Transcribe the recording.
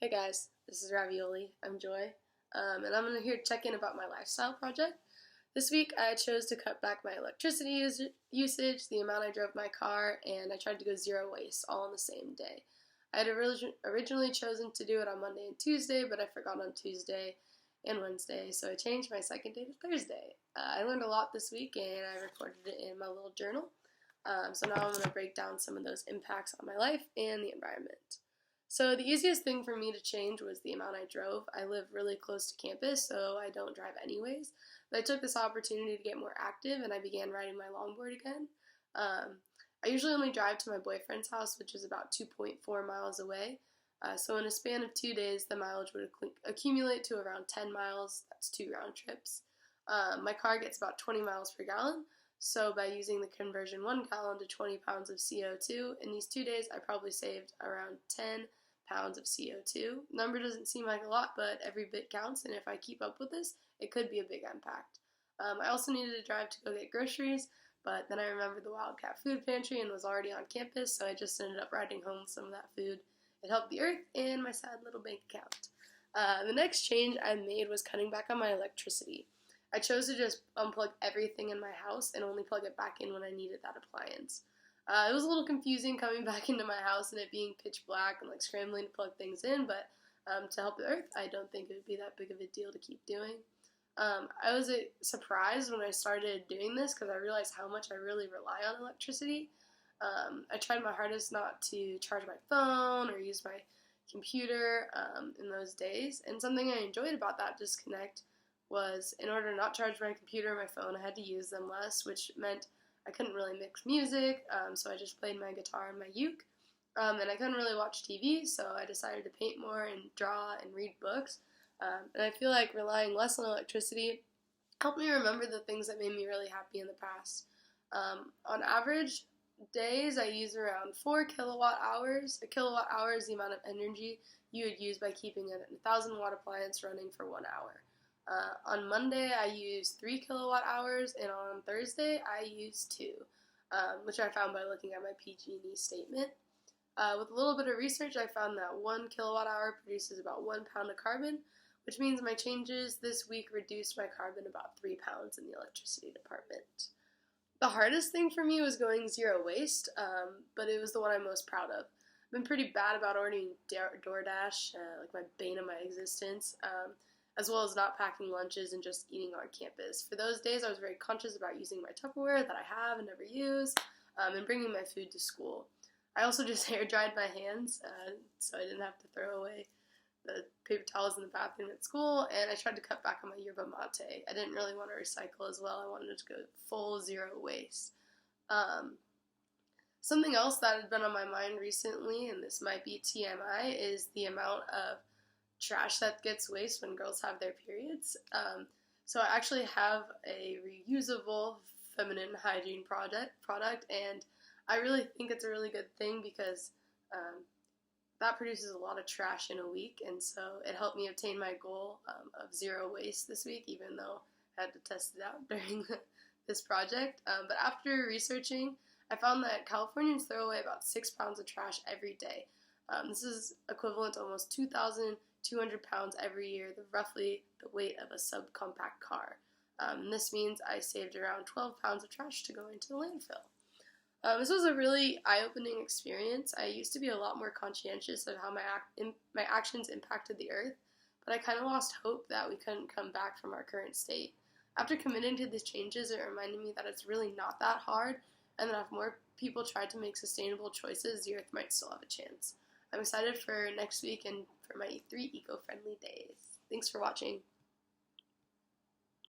Hey guys, this is Ravioli. I'm Joy, and I'm here to check in about my lifestyle project. This week I chose to cut back my electricity usage, the amount I drove my car, and I tried to go zero waste all on the same day. I had originally chosen to do it on Monday and Tuesday, but I forgot on Tuesday and Wednesday, so I changed my second day to Thursday. I learned a lot this week, and I recorded it in my little journal. So now I'm going to break down some of those impacts on my life and the environment. So the easiest thing for me to change was the amount I drove. I live really close to campus, so I don't drive anyways. But I took this opportunity to get more active, and I began riding my longboard again. I usually only drive to my boyfriend's house, which is about 2.4 miles away. So in a span of 2 days, the mileage would accumulate to around 10 miles. That's 2 round trips. My car gets about 20 miles per gallon. So by using the conversion 1 gallon to 20 pounds of CO2, in these 2 days, I probably saved around 10 pounds of CO2. Number doesn't seem like a lot, but every bit counts, and if I keep up with this, it could be a big impact. I also needed to drive to go get groceries, but then I remembered the Wildcat Food Pantry and was already on campus, so I just ended up riding home with some of that food. It helped the earth and my sad little bank account. The next change I made was cutting back on my electricity. I chose to just unplug everything in my house and only plug it back in when I needed that appliance. It was a little confusing coming back into my house and it being pitch black and scrambling to plug things in, but to help the earth, I don't think it would be that big of a deal to keep doing. I was surprised when I started doing this because I realized how much I really rely on electricity. I tried my hardest not to charge my phone or use my computer in those days, and something I enjoyed about that disconnect was in order to not charge my computer or my phone, I had to use them less, which meant I couldn't really mix music, so I just played my guitar and my uke. And I couldn't really watch TV, so I decided to paint more and draw and read books. And I feel like relying less on electricity helped me remember the things that made me really happy in the past. On average days, I use around 4 kilowatt hours. A kilowatt hour is the amount of energy you would use by keeping a 1,000-watt appliance running for 1 hour. On Monday, I used 3 kilowatt hours, and on Thursday, I used 2, which I found by looking at my PG&E statement. With a little bit of research, I found that 1 kilowatt hour produces about 1 pound of carbon, which means my changes this week reduced my carbon about 3 pounds in the electricity department. The hardest thing for me was going zero waste, but it was the one I'm most proud of. I've been pretty bad about ordering DoorDash, like my bane of my existence, as well as not packing lunches and just eating on campus. For those days, I was very conscious about using my Tupperware that I have and never use, and bringing my food to school. I also just hair dried my hands, so I didn't have to throw away the paper towels in the bathroom at school, and I tried to cut back on my yerba mate. I didn't really want to recycle as well. I wanted to go full zero waste. Something else that had been on my mind recently, and this might be TMI, is the amount of trash that gets waste when girls have their periods. So I actually have a reusable feminine hygiene product, and I really think it's a really good thing because that produces a lot of trash in a week, and so it helped me obtain my goal of zero waste this week, even though I had to test it out during this project. But after researching, I found that Californians throw away about 6 pounds of trash every day. This is equivalent to almost 2,200 pounds every year, roughly the weight of a subcompact car. This means I saved around 12 pounds of trash to go into the landfill. This was a really eye-opening experience. I used to be a lot more conscientious of how my actions impacted the earth, but I kind of lost hope that we couldn't come back from our current state. After committing to these changes, it reminded me that it's really not that hard, and that if more people tried to make sustainable choices, the earth might still have a chance. I'm excited for next week and for my 3 eco-friendly days. Thanks for watching.